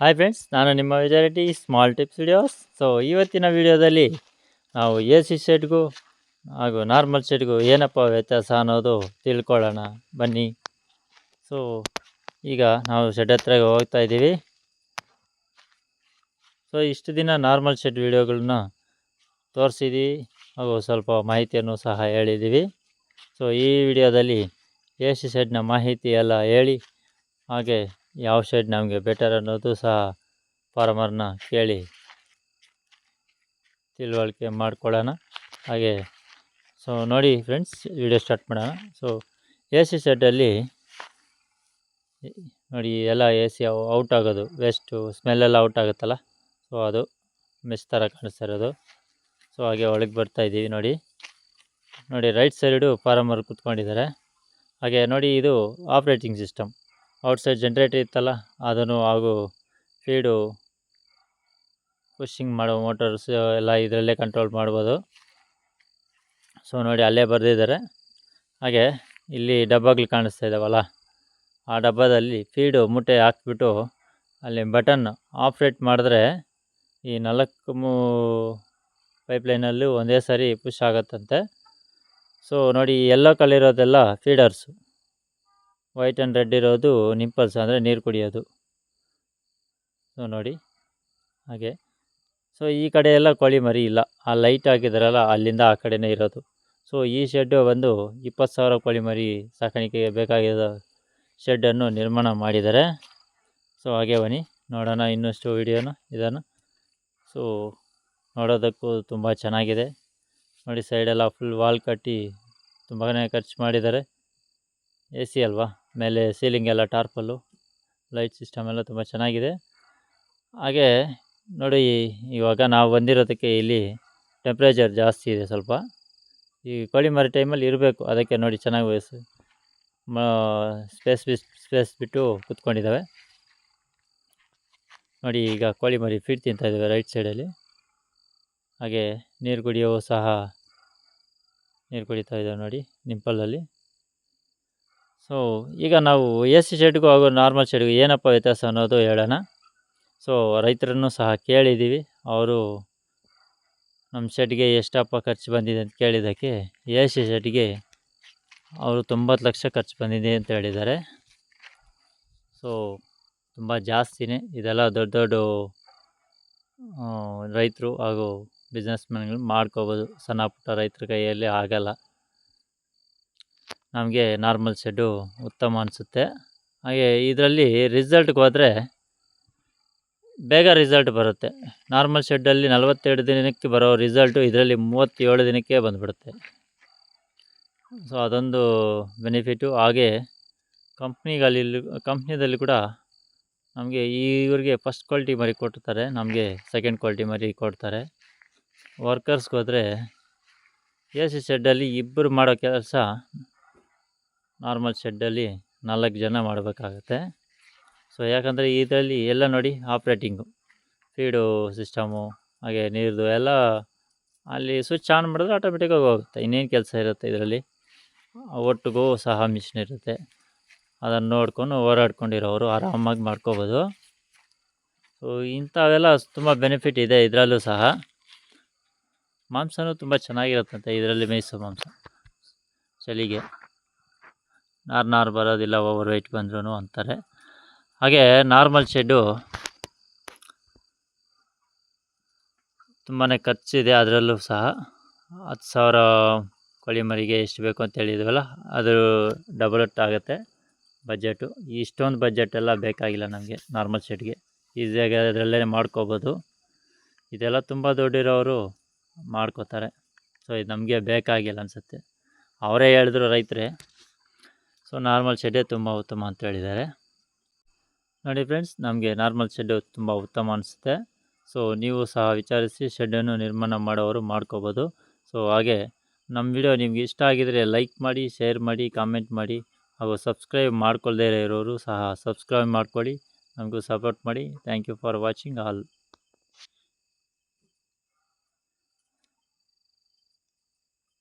Hi friends, ನಾನು ನಿಮ್ಮ Vijaya Reddy, small tips videos. So ಇವತ್ತಿನ ವಿಡಿಯೋದಲ್ಲಿ ನಾವು ಎ ಸಿ ಶೆಡ್ಗೂ ಹಾಗೂ ನಾರ್ಮಲ್ ಶೆಡ್ಗೂ ಏನಪ್ಪ ವ್ಯತ್ಯಾಸ ಅನ್ನೋದು ತಿಳ್ಕೊಳ್ಳೋಣ ಬನ್ನಿ. ಸೊ ಈಗ ನಾವು ಶೆಡ್ ಹತ್ರ ಹೋಗ್ತಾ ಇದ್ದೀವಿ. ಸೊ ಇಷ್ಟು ದಿನ ನಾರ್ಮಲ್ ಶೆಡ್ ವಿಡಿಯೋಗಳನ್ನ ತೋರಿಸಿದ್ದೀವಿ ಹಾಗೂ ಸ್ವಲ್ಪ ಮಾಹಿತಿಯನ್ನು ಸಹ ಹೇಳಿದ್ದೀವಿ. ಸೊ ಈ ವಿಡಿಯೋದಲ್ಲಿ ಎ ಸಿ ಶೆಡ್ನ ಮಾಹಿತಿ ಎಲ್ಲ ಹೇಳಿ, ಹಾಗೆ ಯಾವ ಶೆಡ್ ನಮಗೆ ಬೆಟರ್ ಅನ್ನೋದು ಸಹ ಫಾರ್ಮರ್ನ ಕೇಳಿ ತಿಳುವಳಿಕೆ ಮಾಡ್ಕೊಳ್ಳೋಣ. ಹಾಗೆ ಸೊ ನೋಡಿ ಫ್ರೆಂಡ್ಸ್, ವಿಡಿಯೋ ಸ್ಟಾರ್ಟ್ ಮಾಡೋಣ. ಸೊ ಎ ಸಿ ಶೆಡ್ಡಲ್ಲಿ ನೋಡಿ ಎಲ್ಲ ಎ ಸಿ ಔಟ್ ಆಗೋದು, ವೇಸ್ಟು ಸ್ಮೆಲ್ಲೆಲ್ಲ ಔಟ್ ಆಗುತ್ತಲ್ಲ, ಸೊ ಅದು ಮೆಸ್ ಥರ ಕಾಣಿಸ್ತಾ ಇರೋದು. ಸೊ ಹಾಗೆ ಒಳಗೆ ಬರ್ತಾ ಇದ್ದೀವಿ. ನೋಡಿ ರೈಟ್ ಸೈಡು ಫಾರ್ಮರ್ ಕೂತ್ಕೊಂಡಿದ್ದಾರೆ. ಹಾಗೆ ನೋಡಿ ಇದು ಆಪ್ರೇಟಿಂಗ್ ಸಿಸ್ಟಮ್. ಔಟ್ಸೈಡ್ ಜನ್ರೇಟರ್ ಇತ್ತಲ್ಲ ಅದನ್ನು ಹಾಗೂ ಫೀಡು ಪುಷಿಂಗ್ ಮಾಡೋ ಮೋಟರ್ಸ್ ಎಲ್ಲ ಇದರಲ್ಲೇ ಕಂಟ್ರೋಲ್ ಮಾಡ್ಬೋದು. ಸೊ ನೋಡಿ ಅಲ್ಲೇ ಬರೆದಿದ್ದಾರೆ. ಹಾಗೆ ಇಲ್ಲಿ ಡಬ್ಬಗಳು ಕಾಣಿಸ್ತಾ ಇದ್ದಾವಲ್ಲ, ಆ ಡಬ್ಬದಲ್ಲಿ ಫೀಡು ಮೂಟೆ ಹಾಕ್ಬಿಟ್ಟು ಅಲ್ಲಿ ಬಟನ್ ಆಪ್ರೇಟ್ ಮಾಡಿದ್ರೆ ಈ 4 ಪೈಪ್ಲೈನಲ್ಲೂ ಒಂದೇ ಸಾರಿ ಪುಷ್ ಆಗುತ್ತಂತೆ. ಸೊ ನೋಡಿ ಯೆಲ್ಲೋ ಕಲರ್ ಇರೋದೆಲ್ಲ ಫೀಡರ್ಸು, ವೈಟ್ ಆ್ಯಂಡ್ ರೆಡ್ ಇರೋದು ನಿಂಪಲ್ಸ್, ಅಂದರೆ ನೀರು ಕುಡಿಯೋದು. ಸೊ ನೋಡಿ ಹಾಗೆ. ಸೊ ಈ ಕಡೆ ಎಲ್ಲ ಕೋಳಿ ಮರಿ ಇಲ್ಲ, ಆ ಲೈಟ್ ಹಾಕಿದಾರಲ್ಲ ಅಲ್ಲಿಂದ ಆ ಕಡೆನೇ ಇರೋದು. ಸೊ ಈ ಶೆಡ್ಡು ಬಂದು 20,000 ಕೋಳಿ ಮರಿ ಸಾಕಾಣಿಕೆಗೆ ಬೇಕಾಗಿರೋ ಶೆಡ್ಡನ್ನು ನಿರ್ಮಾಣ ಮಾಡಿದ್ದಾರೆ. ಸೊ ಹಾಗೆ ಬನ್ನಿ ನೋಡೋಣ ಇನ್ನಷ್ಟು ಇದನ್ನು. ಸೊ ನೋಡೋದಕ್ಕೂ ತುಂಬ ಚೆನ್ನಾಗಿದೆ. ನೋಡಿ ಸೈಡೆಲ್ಲ ಫುಲ್ ವಾಲ್ ಕಟ್ಟಿ ತುಂಬಾ ಖರ್ಚು ಮಾಡಿದ್ದಾರೆ. ಎ ಸಿ ಅಲ್ವಾ, ಮೇಲೆ ಸೀಲಿಂಗ್ ಎಲ್ಲ ಟಾರ್ಪಲ್ಲು, ಲೈಟ್ ಸಿಸ್ಟಮ್ ಎಲ್ಲ ತುಂಬ ಚೆನ್ನಾಗಿದೆ. ಹಾಗೆ ನೋಡಿ ಇವಾಗ ನಾವು ಬಂದಿರೋದಕ್ಕೆ ಇಲ್ಲಿ ಟೆಂಪ್ರೇಚರ್ ಜಾಸ್ತಿ ಇದೆ ಸ್ವಲ್ಪ. ಈ ಕೋಳಿ ಮರಿ ಟೈಮಲ್ಲಿ ಇರಬೇಕು, ಅದಕ್ಕೆ ನೋಡಿ ಚೆನ್ನಾಗಿ ಸ್ಪೇಸ್ ಬಿಟ್ಟು ಕೂತ್ಕೊಂಡಿದ್ದಾವೆ. ನೋಡಿ ಈಗ ಕೋಳಿ ಮರಿ ಫೀಡ್ ತಿಂತಾ ಇದ್ದಾವೆ ರೈಟ್ ಸೈಡಲ್ಲಿ. ಹಾಗೆ ನೀರು ಕುಡಿಯೋವು ಸಹ ನೀರು ಕುಡಿತಾ ಇದ್ದಾವೆ ನೋಡಿ ನಿಂಪಲಲ್ಲಿ. ಸೊ ಈಗ ನಾವು ಎ ಸಿ ಶೆಡ್ಗೂ ಹಾಗೂ ನಾರ್ಮಲ್ ಶೆಡ್ಗೂ ಏನಪ್ಪ ವ್ಯತ್ಯಾಸ ಅನ್ನೋದು ಹೇಳೋಣ. ಸೊ ರೈತರನ್ನು ಸಹ ಕೇಳಿದ್ದೀವಿ, ಅವರು ನಮ್ಮ ಶೆಡ್ಗೆ ಎಷ್ಟಪ್ಪ ಖರ್ಚು ಬಂದಿದೆ ಅಂತ ಕೇಳಿದ್ದಕ್ಕೆ ಎ ಸಿ ಶೆಡ್ಗೆ ಅವರು 90 ಲಕ್ಷ ಖರ್ಚು ಬಂದಿದೆ ಅಂತ ಹೇಳಿದ್ದಾರೆ. ಸೊ ತುಂಬ ಜಾಸ್ತಿನೇ. ಇದೆಲ್ಲ ದೊಡ್ಡ ರೈತರು ಹಾಗೂ ಬಿಸ್ನೆಸ್ ಮ್ಯಾನ್ಗಳು ಮಾಡ್ಕೋಬೋದು, ಸಣ್ಣ ಪುಟ್ಟ ರೈತರ ಕೈಯಲ್ಲಿ ಆಗಲ್ಲ. ನಮಗೆ ನಾರ್ಮಲ್ ಶೆಡ್ಡು ಉತ್ತಮ ಅನಿಸುತ್ತೆ. ಹಾಗೆ ಇದರಲ್ಲಿ ರಿಸಲ್ಟ್ಗೆ ಹೋದರೆ ಬೇಗ ರಿಸಲ್ಟ್ ಬರುತ್ತೆ. ನಾರ್ಮಲ್ ಶೆಡ್ಡಲ್ಲಿ 42 ದಿನಕ್ಕೆ ಬರೋ ರಿಸಲ್ಟು ಇದರಲ್ಲಿ 37 ದಿನಕ್ಕೆ ಬಂದುಬಿಡುತ್ತೆ. ಸೊ ಅದೊಂದು ಬೆನಿಫಿಟು. ಹಾಗೆ ಕಂಪ್ನಿದಲ್ಲಿ ಕೂಡ ನಮಗೆ ಇವರಿಗೆ ಫಸ್ಟ್ ಕ್ವಾಲಿಟಿ ಮರಿ ಕೊಡ್ತಾರೆ, ನಮಗೆ ಸೆಕೆಂಡ್ ಕ್ವಾಲಿಟಿ ಮರಿ ಕೊಡ್ತಾರೆ. ವರ್ಕರ್ಸ್ಗೆ ಹೋದರೆ ಎ ಸಿ ಶೆಡ್ಡಲ್ಲಿ 2 ಮಾಡೋ ಕೆಲಸ ನಾರ್ಮಲ್ ಶೆಡ್ಡಲ್ಲಿ 4 ಜನ ಮಾಡಬೇಕಾಗತ್ತೆ. ಸೊ ಯಾಕಂದರೆ ಇದರಲ್ಲಿ ಎಲ್ಲ ನೋಡಿ ಆಪ್ರೇಟಿಂಗು, ಫೀಡು ಸಿಸ್ಟಮು, ಹಾಗೆ ನೀರ್ದು ಎಲ್ಲ ಅಲ್ಲಿ ಸ್ವಿಚ್ ಆನ್ ಮಾಡಿದ್ರೆ ಆಟೋಮೆಟಿಕ್ಕಾಗಿ ಹೋಗುತ್ತೆ. ಇನ್ನೇನು ಕೆಲಸ ಇರುತ್ತೆ ಇದರಲ್ಲಿ. ಒಟ್ಟಿಗೂ ಸಹ ಮಿಷಿನ್ ಇರುತ್ತೆ, ಅದನ್ನು ನೋಡ್ಕೊಂಡು ಓಡಾಡ್ಕೊಂಡಿರೋರು ಆರಾಮಾಗಿ ಮಾಡ್ಕೋಬೋದು. ಸೊ ಇಂಥವೆಲ್ಲ ತುಂಬ ಬೆನಿಫಿಟ್ ಇದೆ ಇದರಲ್ಲೂ ಸಹ. ಮಾಂಸನೂ ತುಂಬ ಚೆನ್ನಾಗಿರುತ್ತಂತೆ ಇದರಲ್ಲಿ ಮೇಯಿಸೋ ಮಾಂಸ. ಚಳಿಗೆ ನಾರು ಬರೋದಿಲ್ಲ ಓವರ್ ವೆಯ್ಟ್ ಬಂದ್ರೂ ಅಂತಾರೆ. ಹಾಗೆ ನಾರ್ಮಲ್ ಶೆಡ್ಡು ತುಂಬಾ ಖರ್ಚಿದೆ. ಅದರಲ್ಲೂ ಸಹ 10,000 ಕೋಳಿ ಮರಿಗೆ ಎಷ್ಟು ಬೇಕು ಅಂತ ಹೇಳಿದ್ವಲ್ಲ, ಅದು ಡಬಲ್ ಆಗುತ್ತೆ ಬಜೆಟು. ಇಷ್ಟೊಂದು ಬಜೆಟ್ ಎಲ್ಲ ಬೇಕಾಗಿಲ್ಲ ನಮಗೆ ನಾರ್ಮಲ್ ಶೆಡ್ಗೆ, ಈಸಿಯಾಗಿ ಅದರಲ್ಲೇ ಮಾಡ್ಕೋಬೋದು. ಇದೆಲ್ಲ ತುಂಬ ದುಡ್ಡಿರೋರು ಮಾಡ್ಕೋತಾರೆ. ಸೊ ಇದು ನಮಗೆ ಬೇಕಾಗಿಲ್ಲ ಅನಿಸುತ್ತೆ. ಅವರೇ ಹೇಳಿದ್ರು ರೈತರೇ. ಸೊ ನಾರ್ಮಲ್ ಶೆಡ್ಡೇ ತುಂಬ ಉತ್ತಮ ಅಂತ ಹೇಳಿದ್ದಾರೆ. ನೋಡಿ ಫ್ರೆಂಡ್ಸ್, ನಮಗೆ ನಾರ್ಮಲ್ ಶೆಡ್ಡು ತುಂಬ ಉತ್ತಮ ಅನಿಸುತ್ತೆ. ಸೊ ನೀವು ಸಹ ವಿಚಾರಿಸಿ ಶೆಡ್ಡನ್ನು ನಿರ್ಮಾಣ ಮಾಡೋರು ಮಾಡ್ಕೋಬೋದು. ಸೊ ಹಾಗೆ ನಮ್ಮ ವಿಡಿಯೋ ನಿಮ್ಗೆ ಇಷ್ಟ ಆಗಿದರೆ ಲೈಕ್ ಮಾಡಿ, ಶೇರ್ ಮಾಡಿ, ಕಾಮೆಂಟ್ ಮಾಡಿ, ಹಾಗೂ ಸಬ್ಸ್ಕ್ರೈಬ್ ಮಾಡ್ಕೊಳ್ದೇ ಇರೋರು ಸಹ ಸಬ್ಸ್ಕ್ರೈಬ್ ಮಾಡ್ಕೊಳ್ಳಿ, ನಮಗೂ ಸಪೋರ್ಟ್ ಮಾಡಿ. Thank you for watching all.